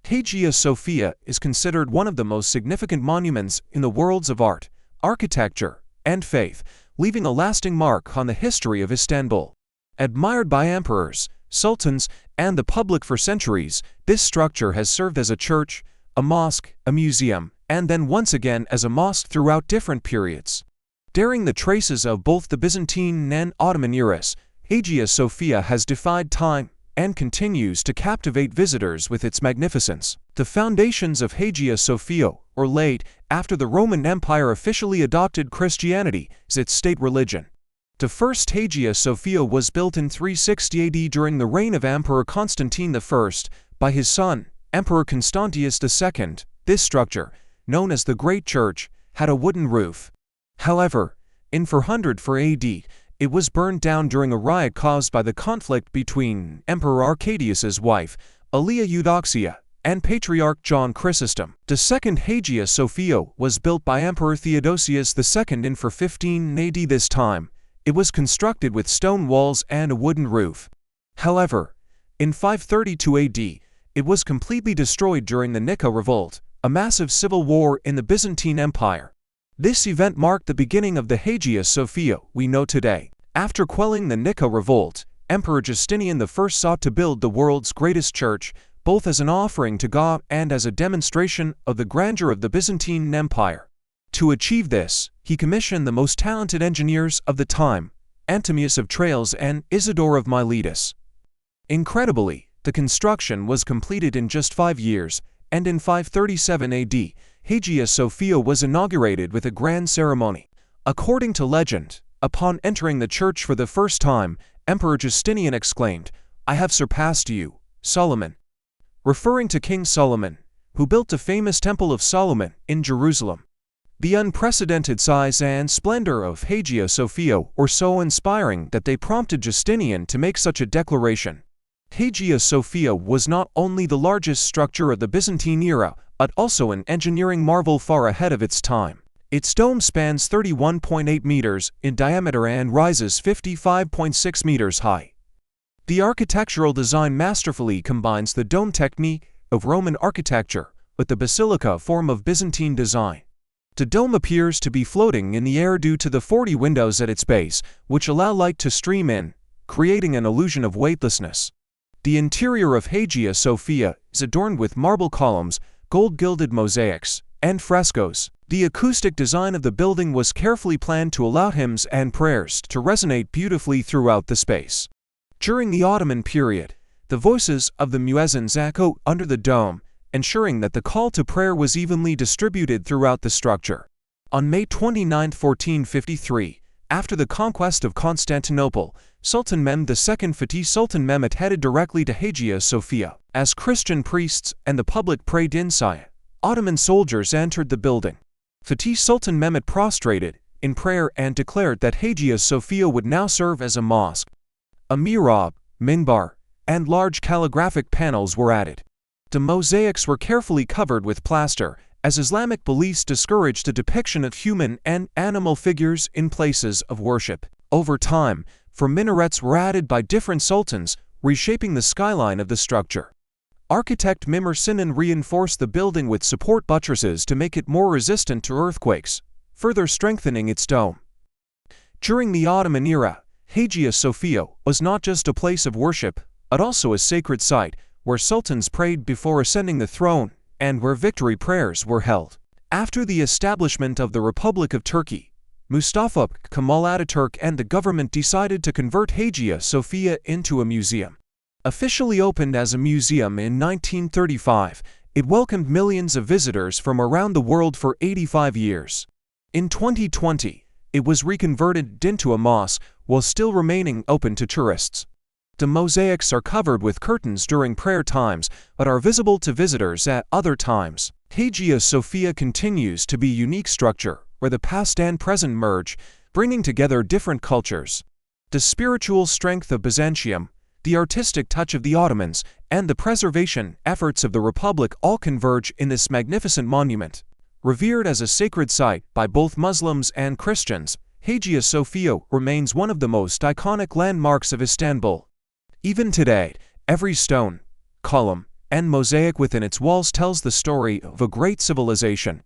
Hagia Sophia is considered one of the most significant monuments in the worlds of art, architecture, and faith, leaving a lasting mark on the history of Istanbul. Admired by emperors, sultans, and the public for centuries, this structure has served as a church, a mosque, a museum, and then once again as a mosque throughout different periods. Daring the traces of both the Byzantine and Ottoman eras, Hagia Sophia has defied time and continues to captivate visitors with its magnificence. The foundations of Hagia Sophia were laid after the Roman Empire officially adopted Christianity as its state religion. The first Hagia Sophia was built in 360 AD during the reign of Emperor Constantine I by his son, Emperor Constantius II. This structure, known as the Great Church, had a wooden roof. However, in 404 AD, it was burned down during a riot caused by the conflict between Emperor Arcadius's wife, Aelia Eudoxia, and Patriarch John Chrysostom. The second Hagia Sophia was built by Emperor Theodosius II in 415 AD. This time, it was constructed with stone walls and a wooden roof. However, in 532 AD, it was completely destroyed during the Nika Revolt, a massive civil war in the Byzantine Empire. This event marked the beginning of the Hagia Sophia we know today. After quelling the Nika Revolt, Emperor Justinian I sought to build the world's greatest church, both as an offering to God and as a demonstration of the grandeur of the Byzantine Empire. To achieve this, he commissioned the most talented engineers of the time, Anthemius of Tralles and Isidore of Miletus. Incredibly, the construction was completed in just 5 years, and in 537 AD, Hagia Sophia was inaugurated with a grand ceremony. According to legend, upon entering the church for the first time, Emperor Justinian exclaimed, "I have surpassed you, Solomon," referring to King Solomon, who built the famous Temple of Solomon in Jerusalem. The unprecedented size and splendor of Hagia Sophia were so inspiring that they prompted Justinian to make such a declaration. Hagia Sophia was not only the largest structure of the Byzantine era, but also an engineering marvel far ahead of its time. Its dome spans 31.8 meters in diameter and rises 55.6 meters high. The architectural design masterfully combines the dome technique of Roman architecture with the basilica form of Byzantine design. The dome appears to be floating in the air due to the 40 windows at its base, which allow light to stream in, creating an illusion of weightlessness. The interior of Hagia Sophia is adorned with marble columns, gold-gilded mosaics, and frescoes. The acoustic design of the building was carefully planned to allow hymns and prayers to resonate beautifully throughout the space. During the Ottoman period, the voices of the muezzins echo under the dome, ensuring that the call to prayer was evenly distributed throughout the structure. On May 29, 1453, after the conquest of Constantinople, Sultan Mehmed II Fatih Sultan Mehmet headed directly to Hagia Sophia. As Christian priests and the public prayed inside, Ottoman soldiers entered the building. Fatih Sultan Mehmet prostrated in prayer and declared that Hagia Sophia would now serve as a mosque. A mihrab, minbar, and large calligraphic panels were added. The mosaics were carefully covered with plaster, as Islamic beliefs discouraged the depiction of human and animal figures in places of worship. Over time, minarets were added by different sultans, reshaping the skyline of the structure. Architect Mimar Sinan reinforced the building with support buttresses to make it more resistant to earthquakes, further strengthening its dome. During the Ottoman era, Hagia Sophia was not just a place of worship, but also a sacred site where sultans prayed before ascending the throne and where victory prayers were held. After the establishment of the Republic of Turkey, Mustafa Kemal Ataturk and the government decided to convert Hagia Sophia into a museum. Officially opened as a museum in 1935, it welcomed millions of visitors from around the world for 85 years. In 2020, it was reconverted into a mosque while still remaining open to tourists. The mosaics are covered with curtains during prayer times but are visible to visitors at other times. Hagia Sophia continues to be a unique structure where the past and present merge, bringing together different cultures. The spiritual strength of Byzantium, the artistic touch of the Ottomans, and the preservation efforts of the Republic all converge in this magnificent monument. Revered as a sacred site by both Muslims and Christians, Hagia Sophia remains one of the most iconic landmarks of Istanbul. Even today, every stone, column, and mosaic within its walls tells the story of a great civilization.